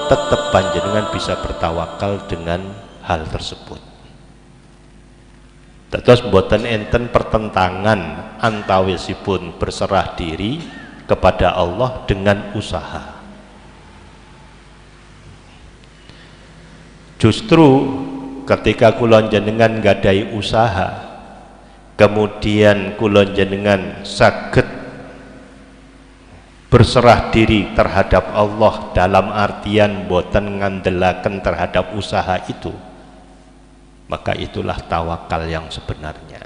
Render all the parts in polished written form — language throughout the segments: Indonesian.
tetap panjenengan bisa bertawakal dengan hal tersebut. Terus mboten enten pertentangan antawisipun berserah diri kepada Allah dengan usaha. Justru ketika kula jenengan gadai usaha, kemudian kula jenengan saged berserah diri terhadap Allah dalam artian boten ngandelaken terhadap usaha itu, maka itulah tawakal yang sebenarnya.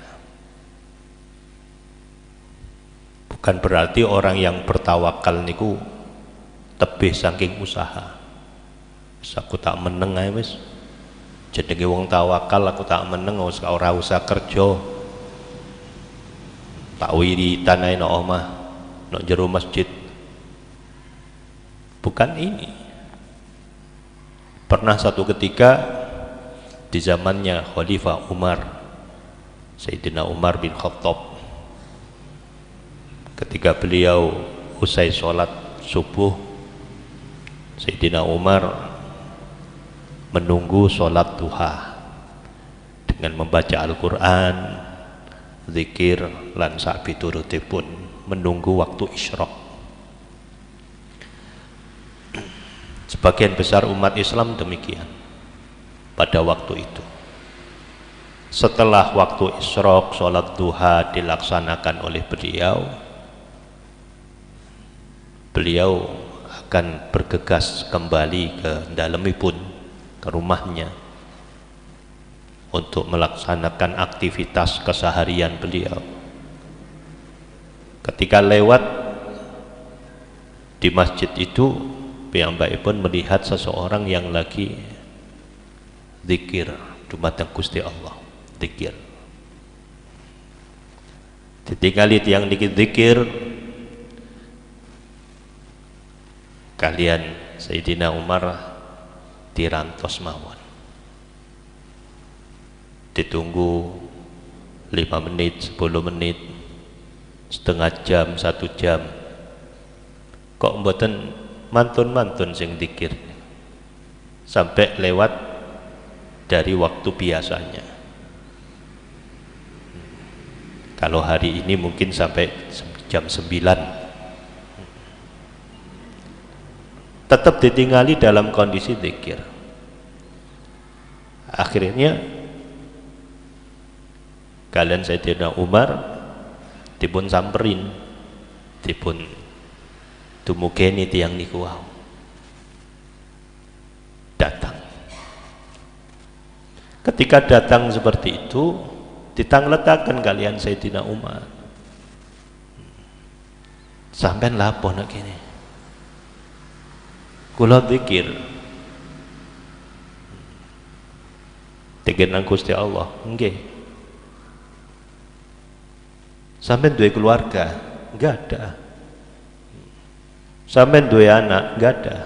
Bukan berarti orang yang bertawakal niku tebih saking usaha. Aku tak meneng ae wis. Jenenge wong tawakal aku tak meneng ora usah kerja. Tak wiritan ae nang omah, nang jero masjid. Bukan ini. Pernah satu ketika di zamannya Khalifah Umar, Sayyidina Umar bin Khattab, ketika beliau usai sholat subuh, Sayyidina Umar menunggu sholat duha dengan membaca Al-Quran, zikir, lan sabiturutipun menunggu waktu isyraq. Sebagian besar umat Islam demikian pada waktu itu. Setelah waktu isyraq, sholat duha dilaksanakan oleh beliau akan bergegas kembali ke dalemipun, ke rumahnya untuk melaksanakan aktivitas keseharian beliau. Ketika lewat di masjid itu, piyambakipun melihat seseorang yang lagi zikir dumateng Gusti Allah, zikir. Ditinggali tiang dikit zikir, kalian Sayyidina Umar dirantos mawon. Ditunggu 5 menit, 10 menit, setengah jam, 1 jam, kok mboten mantun-mantun sing zikir, sampai lewat dari waktu biasanya. Kalau hari ini mungkin sampai jam 9, tetap ditinggali dalam kondisi zikir. Akhirnya kalian Sayyidina Umar dipun samperin, dipun tumugeni tiang niku wau. Datang. Ketika datang seperti itu, ditangletaken kalian Sayyidina Umar. Sampeyan lapo nak kene? Kula zikir. Zikir nang Gusti Allah. Nggih. Sampeyan duwe keluarga? Enggak ada. Sampeyan duwe anak? Enggak ada.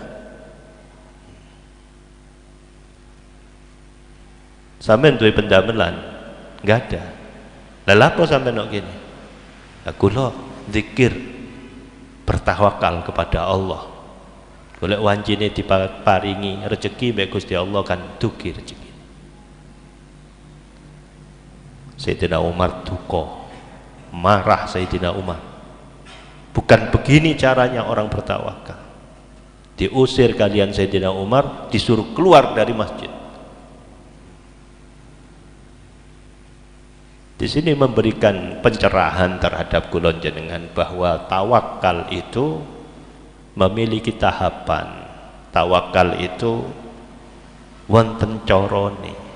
Sampeyan duwe pendamelan? Enggak ada. Lah apa sampeyan kok kene? Aku lo zikir, bertawakal kepada Allah. Golek wancine diparingi rezeki mbek Gusti Allah kan dugi rezeki. Sayyidina Umar duka, marah Sayyidina Umar. Bukan begini caranya orang bertawakal. Diusir kalian Sayyidina Umar, disuruh keluar dari masjid. Di sini memberikan pencerahan terhadap kula jenengan bahwa tawakal itu memiliki tahapan. Tawakal itu wonten carane.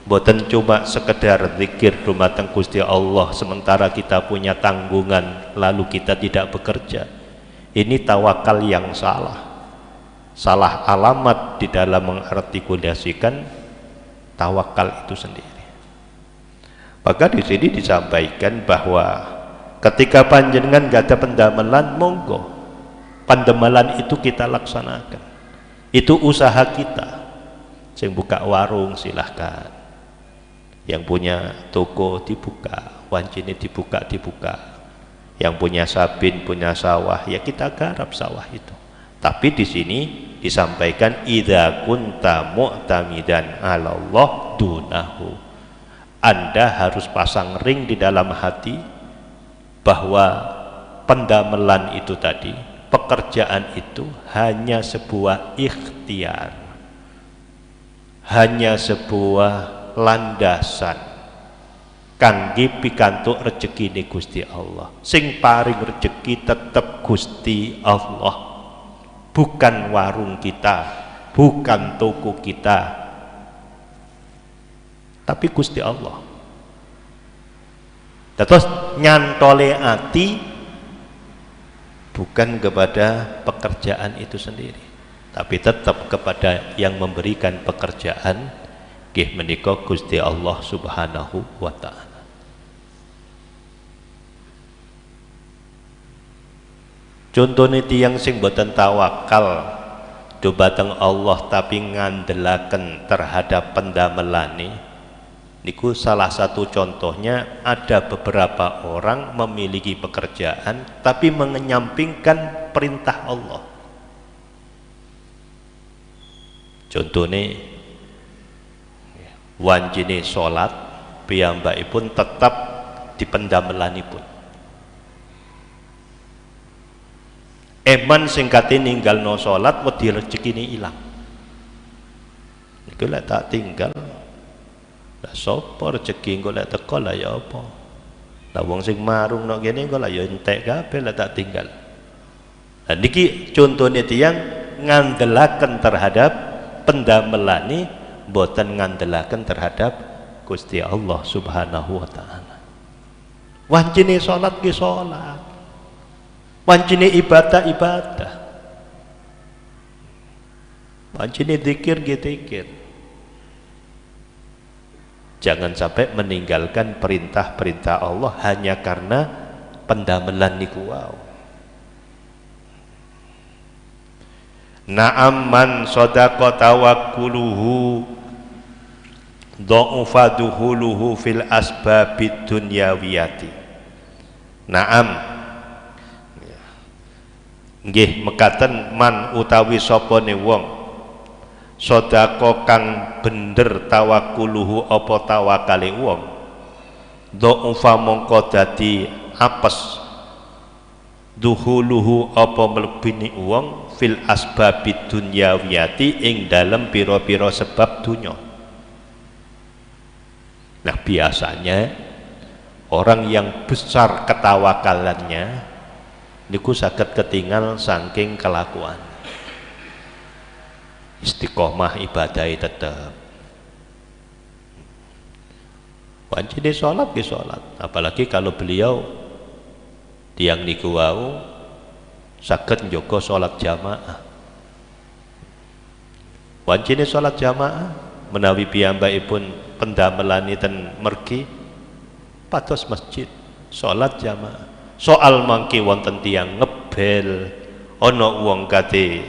Mboten cuma sekedar zikir dumateng Gusti Allah sementara kita punya tanggungan lalu kita tidak bekerja. Ini tawakal yang salah. Salah alamat di dalam mengartikulasikan tawakal itu sendiri. Maka di sini disampaikan bahwa ketika panjenengan gak ada pendamelan, monggo pendamelan itu kita laksanakan. Itu usaha kita. Sing buka warung silahkan. Yang punya toko dibuka, wancine dibuka. Yang punya sabin, punya sawah, ya kita garap sawah itu. Tapi di sini disampaikan idza kunta mu'tamidan 'ala Allah dunahu. Anda harus pasang ring di dalam hati bahwa pendamelan itu tadi, pekerjaan itu hanya sebuah ikhtiar, hanya sebuah landasan kangge pikantuk rezekine Gusti Allah. Sing paring rezeki tetep Gusti Allah, bukan warung kita, bukan toko kita, tapi Gusti Allah. Terus nyantole ati bukan kepada pekerjaan itu sendiri, tapi tetap kepada yang memberikan pekerjaan, nggih menika Gusti Allah Subhanahu wa taala. Contohnya tiyang sing boten tawakal dumateng Allah tapi ngandelaken terhadap pendamelane niku salah satu contohnya. Ada beberapa orang memiliki pekerjaan tapi menyampingkan perintah Allah. Contohnya wanjine salat piyambakipun tetap dipendamelanipun. Eman sing kate ninggalno salat wedi rezekine ilang. Niku lek tak tinggal lah sapa rezeki engko lek teko lah ya apa. Lah wong sing marung nok kene engko lah ya entek kabeh lah tak tinggal. Lah niki contone tiyang ngandelaken terhadap pendamelane, boten ngandelaken terhadap Gusti Allah Subhanahu wa taala. Wancine salat ki salat, wancine ibadah ibadah, wancine zikir ki zikir. Jangan sampai meninggalkan perintah-perintah Allah hanya karena pendamelan niku wau. Na'am man sadaqa tawakkuluhu dha'ufa duhuluhu fil asbabid dunyawiyati. Na'am, nggih mekaten man utawi sapa ne wong sodako kang bener tawakkuluhu apa tawakale wong dha'ufa mongko dadi apes duhuluhu apa mlebini wong fil asbabid dunyawiyati ing dalem pira-pira sebab dunya. Nah biasanya orang yang besar ketawakalannya niku saged ketinggal saking kelakuan. Istiqomah ibadai tetap. Wancine sholat ke sholat, apalagi kalau beliau tiang niku wau saged njogo sholat jamaah. Wancine sholat jamaah menawi piyambakipun pendamelani ten mergi pados masjid sholat jamaah. Soal mangke wonten tiyang ngebel, ana wong kate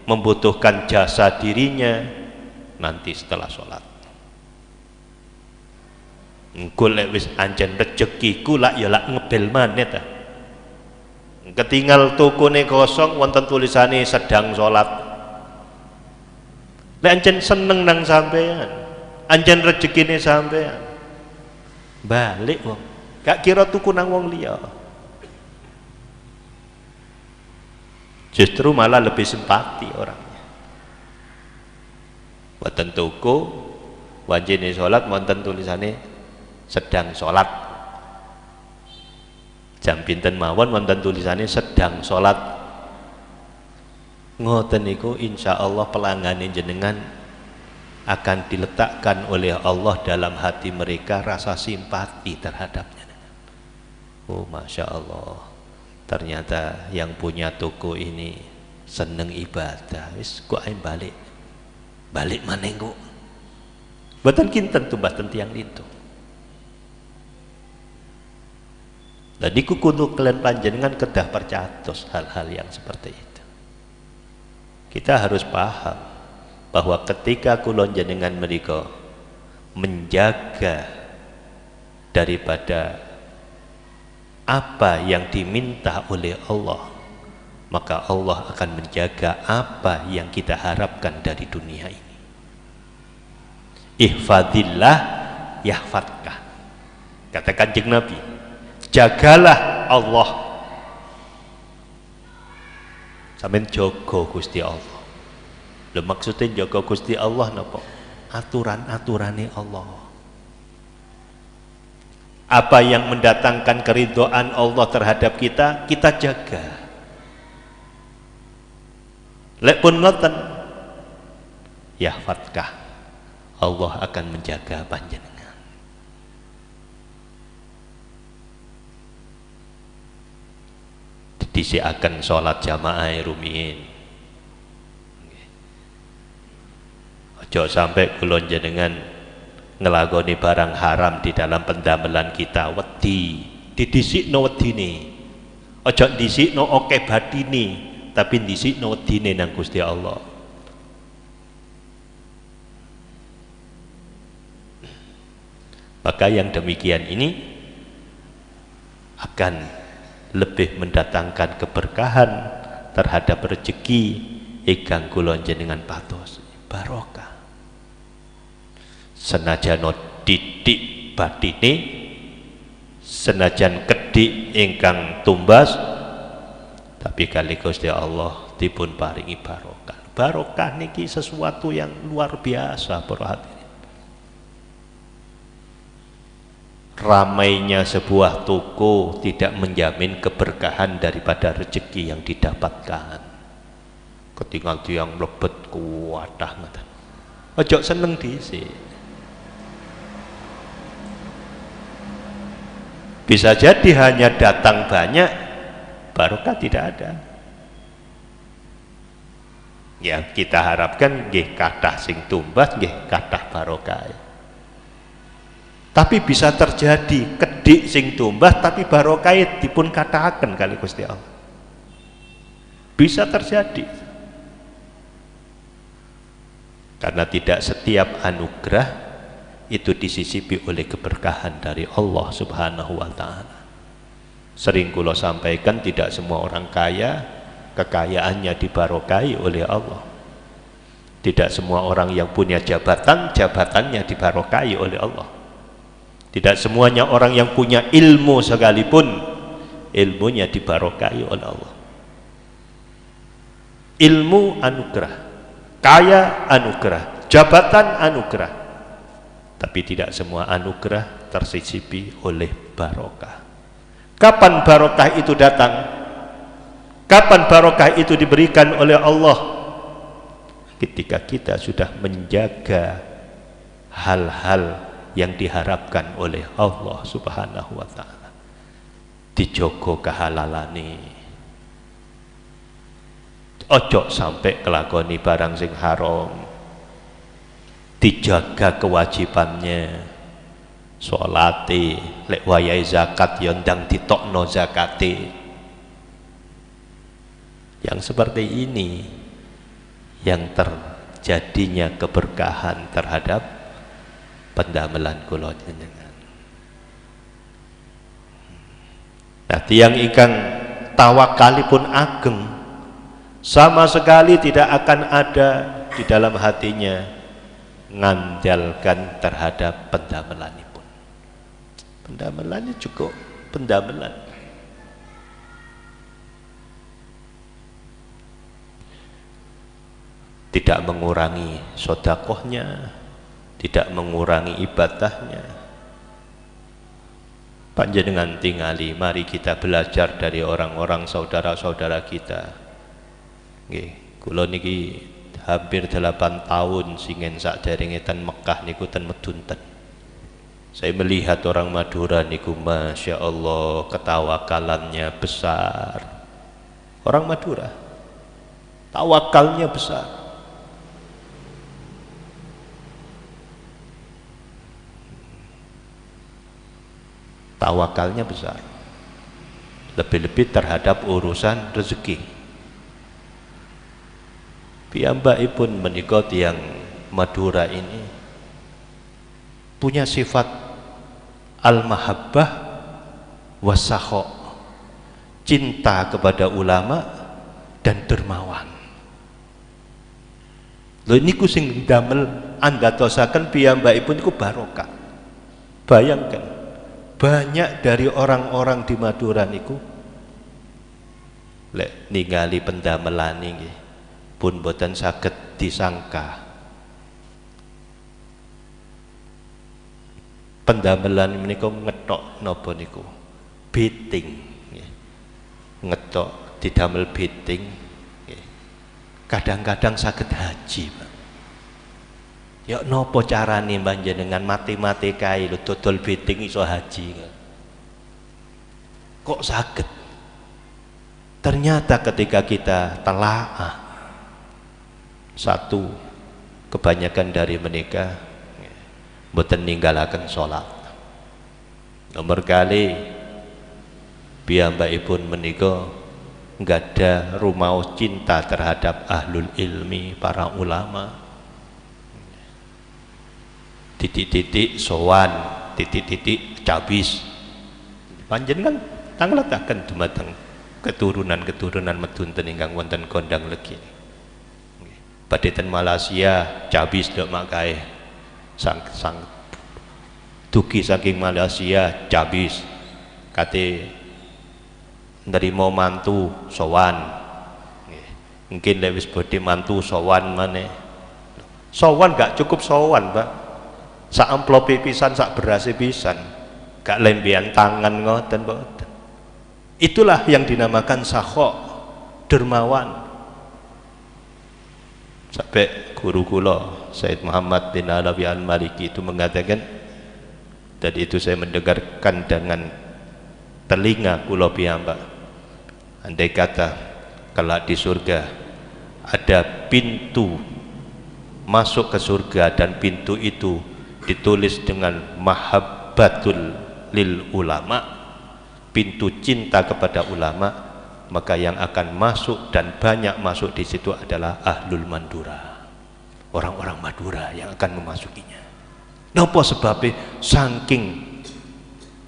membutuhkan jasa dirinya nanti setelah sholat. Engko lek wis ancen rezekiku lak ya lak ngebel maneh ta. Ketinggal tokone kosong wonten tulisane sedang sholat. Lek ancen seneng nang sampean, ancen rezekine sampean, balik wong. Gak kira tuku nang wong liya. Justru malah lebih simpati orangnya. Wonten toko wajine sholat wonten tulisane sedang sholat. Jam pinten mawon wonten tulisane sedang sholat. Ngoten niku insyaallah pelanggan jenengan akan diletakkan oleh Allah dalam hati mereka rasa simpati terhadapnya. Oh masya Allah. Ternyata yang punya toko ini seneng ibadah, wis kok ae balik maneh kok. Mboten kinten tumbaten tiyang lintu. Lah niku kudu kalian panjenengan kedah percatos hal-hal yang seperti itu. Kita harus paham bahwa ketika kula jenengan menika menjaga daripada apa yang diminta oleh Allah, maka Allah akan menjaga apa yang kita harapkan dari dunia ini. Ihfadillah yahfadka, kata Kanjeng Nabi, jagalah Allah, sampeyan jaga Gusti Allah. Lho maksudnya jaga Gusti Allah napa? Aturan-aturane Allah. Apa yang mendatangkan keridhaan Allah terhadap kita, kita jaga. Lek pun ngoten, yahfadkah, Allah akan menjaga panjenengan. Disiakan sholat jamaah rumiyin. Ojo sampai kulon jenengan ngelagoni barang haram di dalam pendamelan kita, wedi didisikno wedine. Ojo disikno oke batine, tapi disikno wedine nang Gusti Allah. Maka yang demikian ini akan lebih mendatangkan keberkahan terhadap rezeki ingkang kula jenengan patos, barokah. Senajan didik batine, senajan kedik ingkang tumbas, tapi kali Gusti Allah dipun paringi barokah. Barokah niki sesuatu yang luar biasa, para hadirin. Ramainya sebuah toko tidak menjamin keberkahan daripada rezeki yang didapatkan. Ketinggal tiang mlebet kuwadah ngoten. Ojo seneng dhisik. Bisa jadi hanya datang banyak, barokah tidak ada. Yang kita harapkan nggih kathah sing tumbas, nggih kathah barokah. Tapi bisa terjadi kedik sing tumbas tapi barokah dipun kathahaken kali Gusti Allah. Bisa terjadi. Karena tidak setiap anugerah itu disisipi oleh keberkahan dari Allah Subhanahu wa ta'ala. Sering kula sampaikan, tidak semua orang kaya kekayaannya dibarokai oleh Allah. Tidak semua orang yang punya jabatan, jabatannya dibarokai oleh Allah. Tidak semuanya orang yang punya ilmu sekalipun, ilmunya dibarokai oleh Allah. Ilmu anugerah, kaya anugerah, jabatan anugerah, tapi tidak semua anugerah tersisipi oleh barokah. Kapan barokah itu datang? Kapan barokah itu diberikan oleh Allah? Ketika kita sudah menjaga hal-hal yang diharapkan oleh Allah Subhanahu wa ta'ala. Dijogo kehalalane. Ojo sampai kelakoni barang sing haram. Dijaga kewajibannya, sholati, lek wayahe zakat ya ndang ditokno zakate. Yang seperti ini yang terjadinya keberkahan terhadap pendamelan kula jenengan. Nah, tiyang ingkang tawakalipun ageng sama sekali tidak akan ada di dalam hatinya ngandalkan terhadap pendamelanipun. Pendamelannya cukup pendamelan. Tidak mengurangi sedekahnya, tidak mengurangi ibadahnya. Panjenengan tingali, mari kita belajar dari orang-orang saudara-saudara kita. Nggih, kula niki hampir 8 tahun singen sakderenge ten Mekah niku ten medunten. Saya melihat orang Madura niku Masya Allah ketawakalannya besar. Orang Madura tawakalnya besar. Tawakalnya besar. Lebih-lebih terhadap urusan rezeki. Piyambakipun menika tiyang Madura ini punya sifat al-mahabbah wasakho, cinta kepada ulama dan dermawan. Lho niku sing damel andatosaken piyambakipun iku barokah. Bayangkan, banyak dari orang-orang di Madura niku lek ningali pendamelan nggih pun boten saged disangka. Pendamelan menika ngethok napa niku? Beting. Ngethok didamel beting. Kadang-kadang saged haji, Pak. Ya napa carane panjenengan mati-mati kae lho dodol beting iso haji. Kok saged? Ternyata ketika kita telaah, satu, kebanyakan dari mereka mboten ninggalaken salat. Nomor kali piyambakipun menika nggada rumaos cinta terhadap ahlul ilmi, para ulama. Titik-titik sowan, titik-titik cabis. Panjenengan tangletaken dumateng keturunan-keturunan medunten ingkang wonten kondang legi. Badhe ten Malaysia cabis dok makae sang dugi saking Malaysia cabis kate nerima mantu sowan. Mungkin lek wis bodhe mantu sowan maneh. Sowan gak cukup sowan, Pak. Sak amplope pisan, sak berase pisan. Gak lembian tangan ngoten, Pak. Itulah yang dinamakan sakho, dermawan. Sampai guru kula Said Muhammad bin Alawi Al-Maliki itu mengatakan, dan itu saya mendengarkan dengan telinga kula piyambak. Andai kata kelak di surga ada pintu masuk ke surga dan pintu itu ditulis dengan mahabbatul lil ulama, pintu cinta kepada ulama, maka yang akan masuk dan banyak masuk di situ adalah ahlul Madura, orang-orang Madura yang akan memasukinya. Napa sebabnya? Saking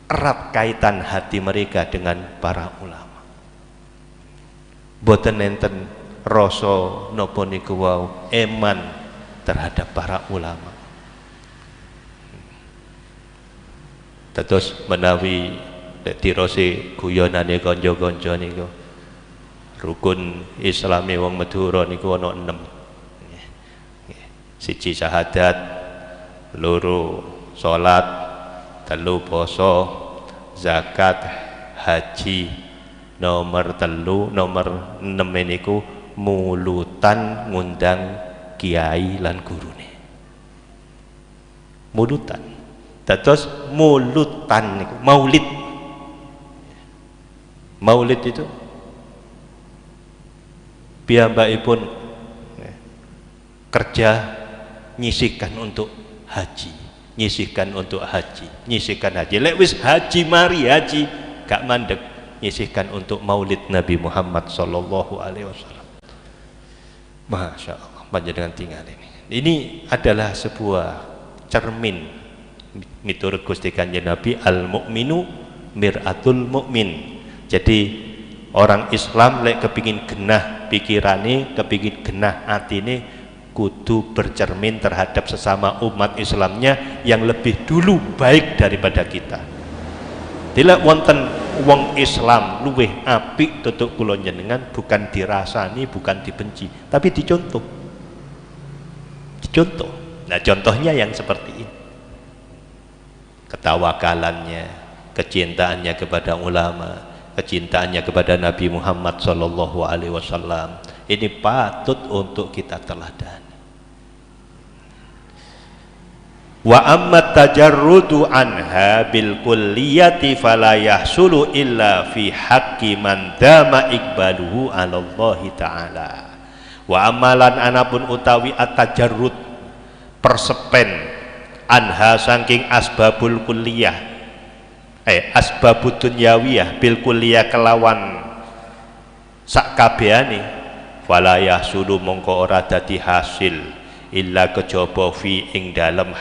erat kaitan hati mereka dengan para ulama. Boten enten rasa napa niku wau eman terhadap para ulama. Terus menawi dirose guyonane kanca-kanca niku rukun Islami wong Madura niku ana 6. Siji syahadat, loro salat, telu poso, zakat, haji. Nomor 6 niku mulutan ngundang kiai lan gurune. Mulutan. Terus mulutan niku maulid. Maulid itu piyambakipun kerja nyisihkan untuk haji, nyisihkan untuk haji, nyisihkan haji. Lek wis haji mari haji gak mandek, nyisihkan untuk maulid Nabi Muhammad sallallahu alaihi wasallam. Masya Allah, panjenengan tinggal ini. Ini adalah sebuah cermin miturut Gusti Kanjeng Nabi, al mukminu mir'atul mukmin. Jadi orang Islam lek kepingin genah pikirane, kepingin genah atine, kudu bercermin terhadap sesama umat Islamnya yang lebih dulu baik daripada kita. Tidak wonten wong Islam luweh apik tutuk kula jenengan bukan dirasani, bukan dibenci, tapi dicontoh. Dicontoh. Nah, contohnya yang seperti ini. Ketawakalannya, kecintaannya kepada ulama, kecintaannya kepada Nabi Muhammad sallallahu alaihi wasallam. Ini patut untuk kita teladani. Wa amma tajarrudu anha bil kulliyati fala yahsulu illa fi haqqi man dama iqbaluhu 'ala Allah taala. Wa amalan anapun utawi at-tajarrud persepen anha saking asbabul kulliyah asbabud dunyawiyah bil kulliyah kelawan sakabehane fala yahsulu mongko ora dadi hasil illa kejaba fi ing dalem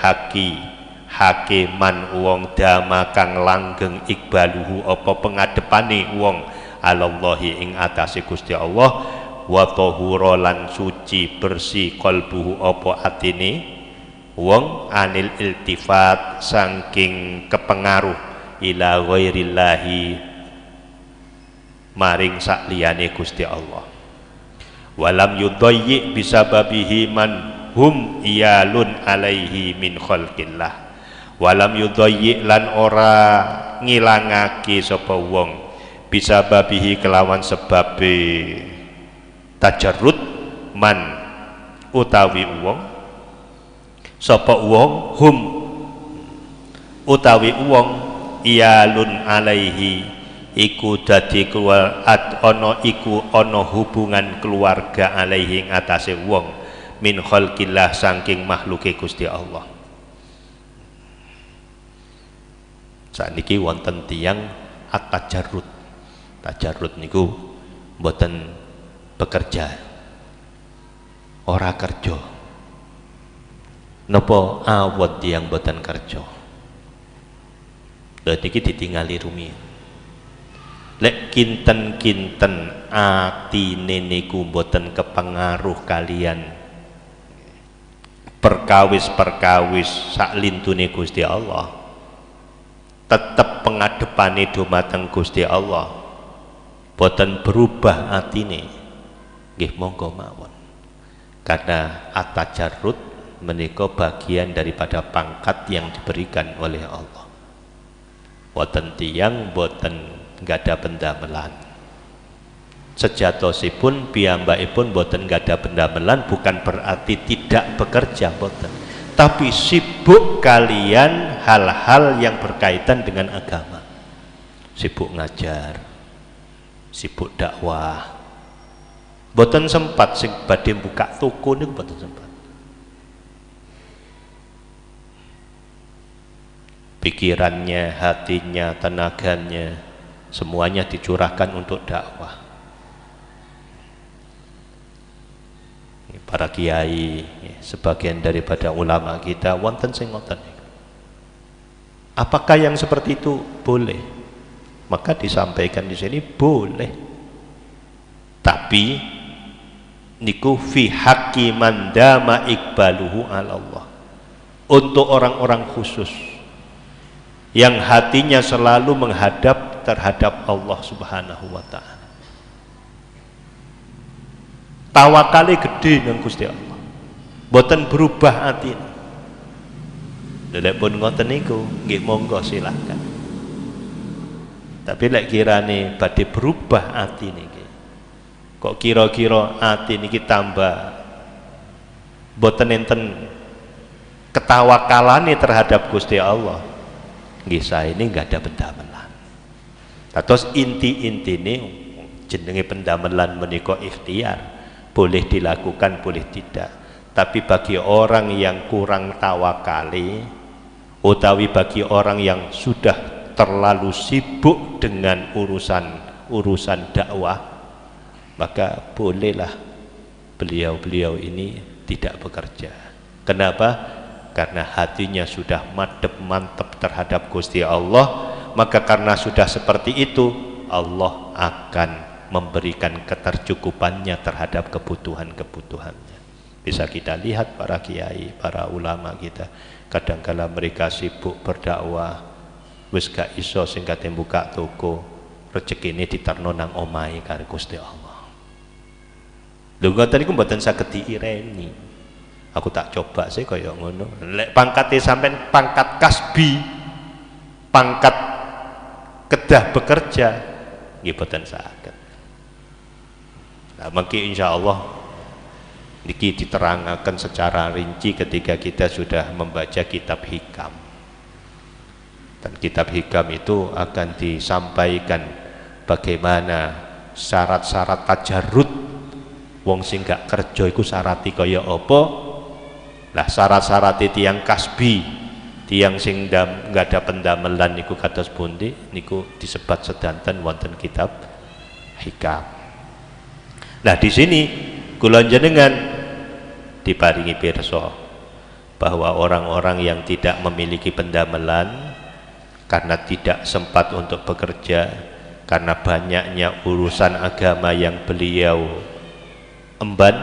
hakiman wong dama kang langgeng ikbaluhu apa pengadepane wong alallahi ing atase Gusti Allah wa tahura lan suci bersih qalbuhu apa atine wong anil iltifat saking kepengaruh ila ghairillahi maring sakliyane Gusti Allah. Walam yudayyi bisababihi man hum iyalun alaihi min khalqillah. Walam yudayyi lan ora ngilangake sapa wong bisababihi kelawan sebabe tajarrud man utawi wong sapa wong hum utawi wong iyalun alaihi iku dadi ana hubungan keluarga alaihi ing atase wong min khalqillah saking makhluke Gusti Allah. Sakniki wonten tiyang at-tajarrud. Tajarrud niku mboten bekerja, ora kerja. Napa awet tiyang mboten kerja? Lha niki ditingali rumiyin. Lek kinten-kinten atine niku mboten kepengaruh kalian perkawis-perkawis saklintune Gusti Allah, tetep pengadepane dumateng Gusti Allah, boten berubah atine, nggih monggo mawon. Karena at-tajarrud menika bagian daripada pangkat yang diberikan oleh Allah. Boten tiyang boten nggada pendamelan. Sejatosipun piyambakipun boten nggada pendamelan bukan berarti tidak bekerja, boten. Tapi sibuk kalian hal-hal yang berkaitan dengan agama. Sibuk ngajar, sibuk dakwah, boten sempat sing badhe buka toko niku boten sempat. Pikirannya, hatinya, tenaganya semuanya dicurahkan untuk dakwah. Para kiai, sebagian daripada ulama kita wonten sing ngoten. Apakah yang seperti itu boleh? Maka disampaikan di sini boleh, tapi niku fi haqqi man dama iqbaluhu ala Allah, untuk orang-orang khusus yang hatinya selalu menghadap terhadap Allah Subhanahu wa ta'ala. Tawakale gede nang Gusti Allah, boten berubah atine. Lek pun ngoten niku nggih monggo silakan. Tapi lek kirane badhe berubah ati niki, kok kira-kira ati niki tambah boten enten ketawakalane terhadap Gusti Allah, nggih sae ini enggak ada pendamelan. Terus inti-intine jenenge pendamelan menika ikhtiar, boleh dilakukan boleh tidak. Tapi bagi orang yang kurang tawakali, utawi bagi orang yang sudah terlalu sibuk dengan urusan dakwah, maka bolehlah beliau ini tidak bekerja. Kenapa? Karena hatinya sudah mantep terhadap Gusti Allah. Maka karena sudah seperti itu, Allah akan memberikan ketercukupannya terhadap kebutuhan-kebutuhannya. Bisa kita lihat para kiai, para ulama kita, kadangkala mereka sibuk berdakwah, wis gak iso sing kate buka toko, rezekine diterno nang omahe karo Gusti Allah. Lho ngoten niku mboten saged diireni. Aku tak coba sih kaya ngono. Lek pangkate sampean pangkat kasbi, pangkat kedah bekerja, nggih mboten saged. Nah, mungkin insyaallah niki diterangkan secara rinci ketika kita sudah membaca kitab hikam. Dan kitab hikam itu akan disampaikan bagaimana syarat-syarat tajarrud wong sing gak kerja iku syarati kaya apa. Lah syarat-syarat tiyang kasbi, tiyang sing gak ada pendamelan niku kados pundi, niku disebat sedanten wonten kitab hikam. Nah di sini kula jenengan diparingi pirsa bahwa orang-orang yang tidak memiliki pendamelan karena tidak sempat untuk bekerja, karena banyaknya urusan agama yang beliau emban,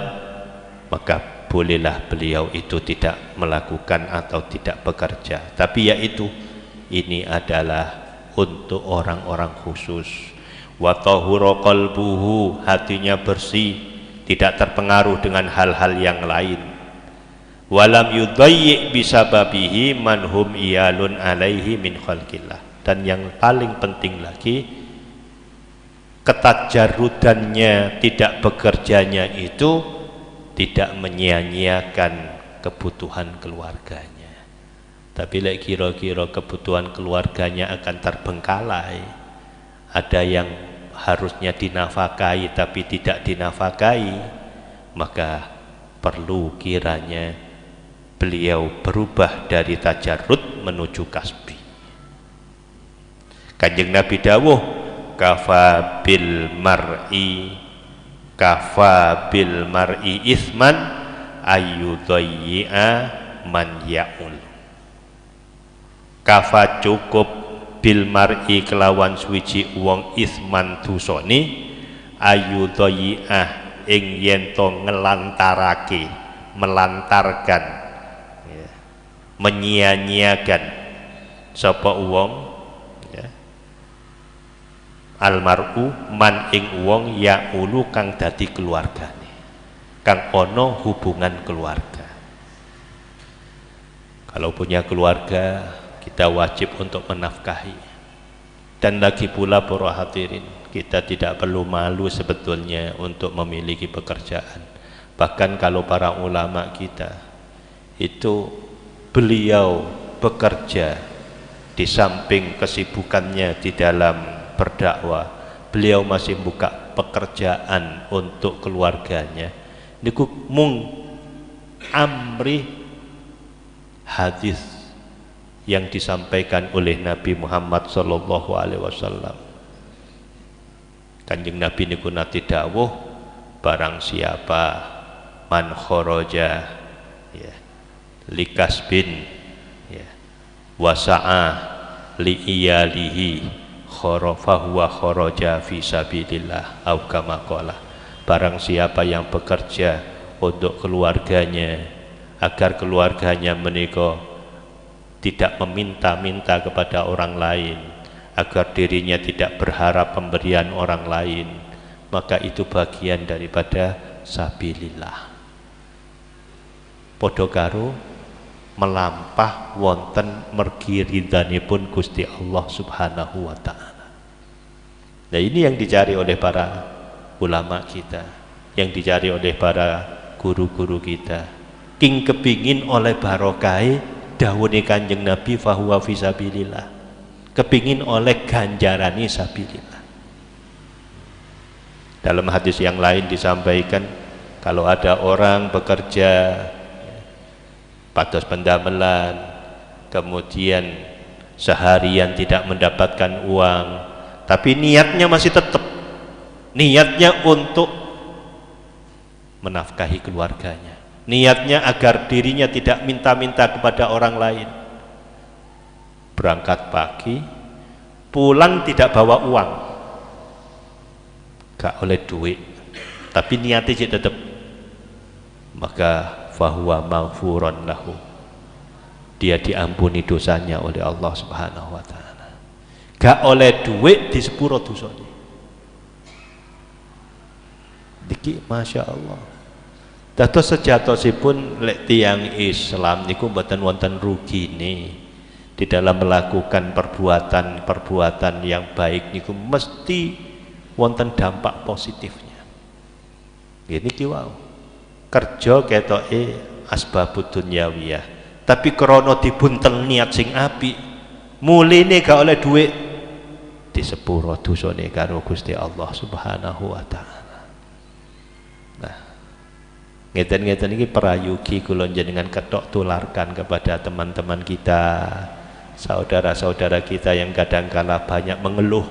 maka bolehlah beliau itu tidak melakukan atau tidak bekerja. Tapi yaitu ini adalah untuk orang-orang khusus. Wa tahura qalbuhu, hatinya bersih, tidak terpengaruh dengan hal-hal yang lain. Walam yudayyi bisababihi man hum iyalun alaihi min khalqillah. Dan yang paling penting lagi, ketajarudannya, tidak bekerjanya itu tidak menyia-nyiakan kebutuhan keluarganya. Tapi lek kira-kira kebutuhan keluarganya akan terbengkalai, ada yang harusnya dinafkahi tapi tidak dinafkahi, maka perlu kiranya beliau berubah dari tajarrud menuju kasbi. Kanjeng Nabi dawuh, kafa bil mar'i isman ayyudayyi'a man ya'ul. Kafa cukup bil mar'i kelawan suwiji wong isman dosane ayyudayyi'a ing yen to ngelantarake, melantarkan, ya, menyia-nyiakan sapa wong, ya, almar'u man ing wong ya'ulu kang dadi keluargane, kang ono hubungan keluarga. Kalau punya keluarga, kita wajib untuk menafkahi. Dan lagi pula para hadirin, kita tidak perlu malu sebetulnya untuk memiliki pekerjaan. Bahkan kalau para ulama kita itu, beliau bekerja di samping kesibukannya di dalam berdakwah, beliau masih buka pekerjaan untuk keluarganya. Niku mung amri hadis yang disampaikan oleh Nabi Muhammad sallallahu alaihi wasallam. Kanjeng Nabi niku nate dawuh, barang siapa man kharaja, ya, likasbin, ya, wasa'a li iyalihi kharafahu wa kharaja fi sabilillah au kama qala. Barang siapa yang bekerja untuk keluarganya agar keluarganya menika tidak meminta-minta kepada orang lain, agar dirinya tidak berharap pemberian orang lain, maka itu bagian daripada sabilillah. Padha karo melampah wonten mergi ridhanipun Gusti Allah Subhanahu wa taala. Nah, ini yang dicari oleh para ulama kita, yang dicari oleh para guru-guru kita. King kepingin oleh barokai dawuhe Kanjeng Nabi fahuwa fisabilillah, kepingin oleh ganjarani sabilillah. Dalam hadis yang lain disampaikan, kalau ada orang bekerja pados pendamelan, kemudian seharian tidak mendapatkan uang, tapi niatnya masih tetap, niatnya untuk menafkahi keluarganya, niatnya agar dirinya tidak minta-minta kepada orang lain. Berangkat pagi, pulang tidak bawa uang, gak oleh duit, tapi niatnya tetap, maka fahuwa maghfuran lahu, dia diampuni dosanya oleh Allah Subhanahu wa taala. Gak oleh duit di sepuro dosanya. Diki Masya Allah. Dados sejatosipun lek tiyang Islam niku mboten wonten rugine di dalam melakukan perbuatan-perbuatan yang baik niku, mesti wonten dampak positifnya. Gini ki wau. Kerja ketoke asbabud dunyawiyah, tapi krana dibuntel niat sing apik, muline gak oleh duit, di sepuro dosane karo Gusti Allah Subhanahu wa taala. Nah, ngeten-ngeten ini prayogi kula jenengan ketok tularkan kepada teman-teman kita, saudara-saudara kita yang kadangkala banyak mengeluh,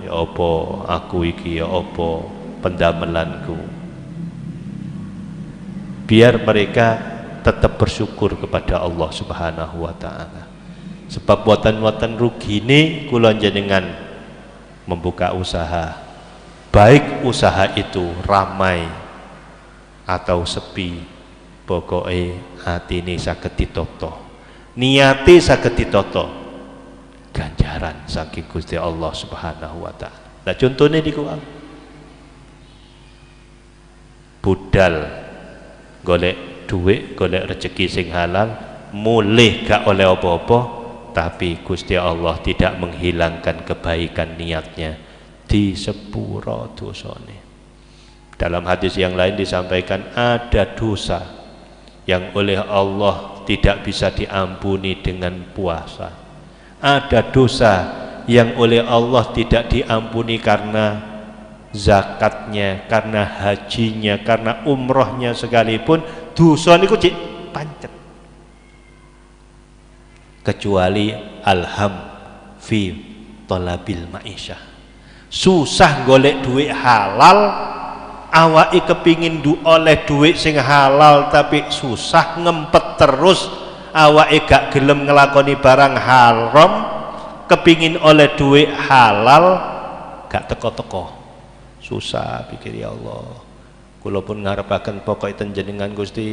ya apa aku iki, ya apa pendamelanku. Biar mereka tetap bersyukur kepada Allah Subhanahu wa taala. Sebab wonten-wonten rugine kula jenengan membuka usaha, baik usaha itu ramai atau sepi, pokoknya hati ini saged ditoto, niati saged ditoto, ganjaran saking Gusti Allah Subhanahu wa taala. Nah contohnya di kual budal golek duit, golek rezeki sing halal, mulih gak oleh apa-apa, tapi Gusti Allah tidak menghilangkan kebaikan niatnya, di sepuro dosane. Dalam hadis yang lain disampaikan ada dosa yang oleh Allah tidak bisa diampuni dengan puasa, ada dosa yang oleh Allah tidak diampuni karena zakatnya, karena hajinya, karena umrohnya sekalipun, dosa niku cik pancet, kecuali alham fi talabil ma'isyah, susah golek duit halal, awake kepingin oleh duit sing halal tapi susah, ngempet terus, awake gak gelem ngelakoni barang haram, kepingin oleh duit halal gak teko-teko, susah pikir. Ya Allah, kula pun ngarepaken pokok jenengan Gusti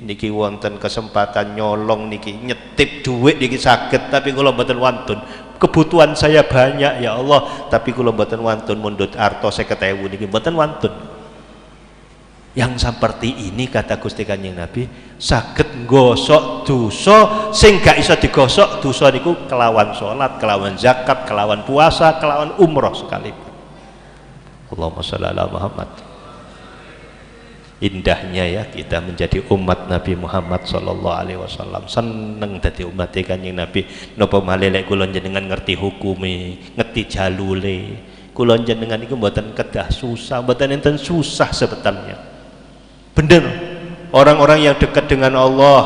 niki wonten kesempatan nyolong niki, nyetip duit niki saged, tapi kula mboten wantun, kebutuhan saya banyak ya Allah, tapi kula mboten wantun mundut arto 50.000 niki mboten wantun. Yang seperti ini kata Gusti Kanjeng Nabi saged nggosok dosa sing gak iso digosok dosa niku kelawan salat, kelawan zakat, kelawan puasa, kelawan umroh sekalipun. Allahumma sholli ala Muhammad. Indahnya ya kita menjadi umat Nabi Muhammad sallallahu alaihi wasallam, seneng dadi umat Kanjeng Nabi. Napa malih lek kula jenengan ngerti hukume, ngerti jalule, kula jenengan iku mboten kedah susah, mboten enten susah sebetulnya. Bener, orang-orang yang dekat dengan Allah,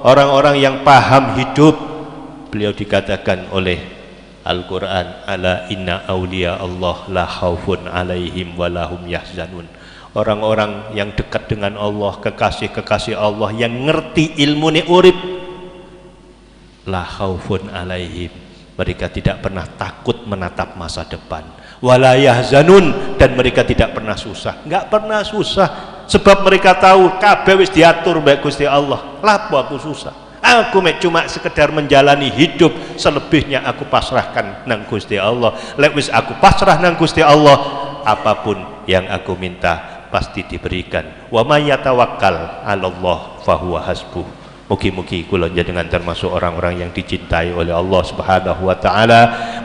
orang-orang yang paham hidup, beliau dikatakan oleh Al-Quran, ala inna awliya Allah la khawfun alaihim walahum yahzanun. Orang-orang yang dekat dengan Allah, kekasih-kekasih Allah yang ngerti ilmu ni urip, la khawfun alaihim, mereka tidak pernah takut menatap masa depan, wala yahzanun, dan mereka tidak pernah susah, nggak pernah susah, sebab mereka tahu kabeh wis diatur baik Gusti Allah. Lapo aku susah, aku cuma sekedar menjalani hidup, selebihnya aku pasrahkan nang Gusti Allah. Lek wis aku pasrah nang Gusti Allah, apapun yang aku minta pasti diberikan. Wa may yatawakkal 'alallah fahuwa hasbuh. Mugi-mugi kula jenengan termasuk orang-orang yang dicintai oleh Allah Subhanahu wa taala.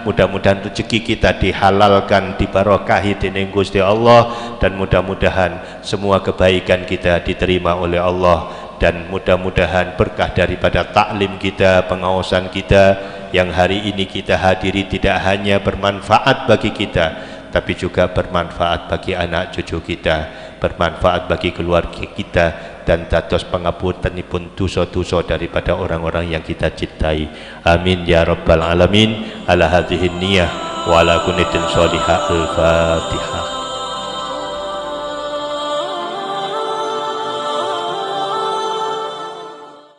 Mudah-mudahan rezeki kita dihalalkan, diberkahi dening Gusti Allah, dan mudah-mudahan semua kebaikan kita diterima oleh Allah, dan mudah-mudahan berkah daripada taklim kita, pengawasan kita yang hari ini kita hadiri tidak hanya bermanfaat bagi kita, tapi juga bermanfaat bagi anak cucu kita, bermanfaat bagi keluarga kita, dan dados pangapuntenipun dosa-dosa daripada orang-orang yang kita cintai. Amin ya rabbal alamin. Ala hadhihi niyah wa ala kunnitin sholihah. Al-Fatihah.